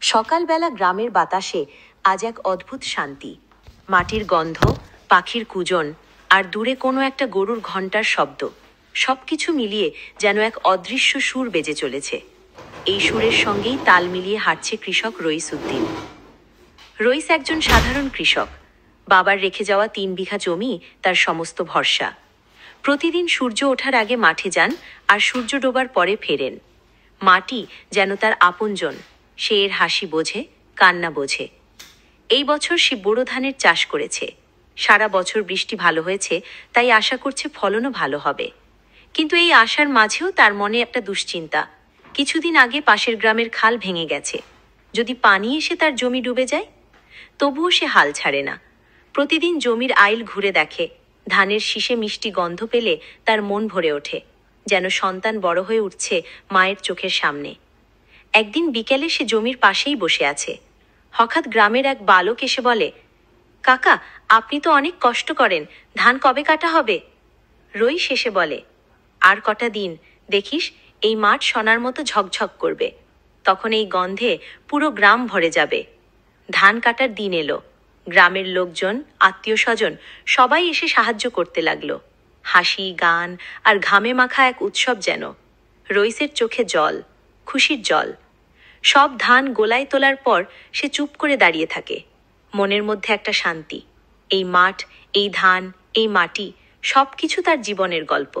সকালবেলা গ্রামের বাতাসে আজ এক অদ্ভুত শান্তি। মাটির গন্ধ, পাখির কুজন, আর দূরে কোনো একটা গরুর ঘণ্টার শব্দ, সবকিছু মিলিয়ে যেন এক অদৃশ্য সুর বেজে চলেছে। এই সুরের সঙ্গেই তাল মিলিয়ে হাঁটছে কৃষক রইস উদ্দিন। রইস একজন সাধারণ কৃষক। বাবার রেখে যাওয়া 3 বিঘা জমি তার সমস্ত ভরসা। প্রতিদিন সূর্য ওঠার আগে মাঠে যান আর সূর্য ডোবার পরে ফেরেন। মাটি যেন তার আপনজন, সে এর হাসি বোঝে, কান্না বোঝে। এই বছর সে বোরো ধানের চাষ করেছে। সারা বছর বৃষ্টি ভালো হয়েছে, তাই আশা করছে ফলনও ভালো হবে। কিন্তু এই আশার মাঝেও তার মনে একটা দুশ্চিন্তা। কিছুদিন আগে পাশের গ্রামের খাল ভেঙে গেছে। যদি পানি এসে তার জমি ডুবে যায়? তবুও সে হাল ছাড়ে না। প্রতিদিন জমির আইল ঘুরে দেখে। ধানের শীষে মিষ্টি গন্ধ পেলে তার মন ভরে ওঠে, যেন সন্তান বড় হয়ে উঠছে মায়ের চোখের সামনে। একদিন বিকেলে সে জমির পাশেই বসে আছে। হঠাৎ গ্রামের এক বালক এসে বলে, কাকা, আপনি তো অনেক কষ্ট করেন, ধান কবে কাটা হবে? রই শেষে বলে, আর কটা দিন, দেখিস এই মাঠ সোনার মতো ঝকঝক করবে। তখন এই গন্ধে পুরো গ্রাম ভরে যাবে। ধান কাটার দিন এলো। গ্রামের লোকজন, আত্মীয় স্বজন সবাই এসে সাহায্য করতে লাগলো। হাসি, গান আর ঘামে মাখা এক উৎসব যেন। রইসের চোখে জল, খুশির জল। সব ধান গোলায় তোলার পর সে চুপ করে দাঁড়িয়ে থাকে। মনের মধ্যে একটা শান্তি। এই মাঠ, এই ধান, এই মাটি, সবকিছু তার জীবনের গল্প।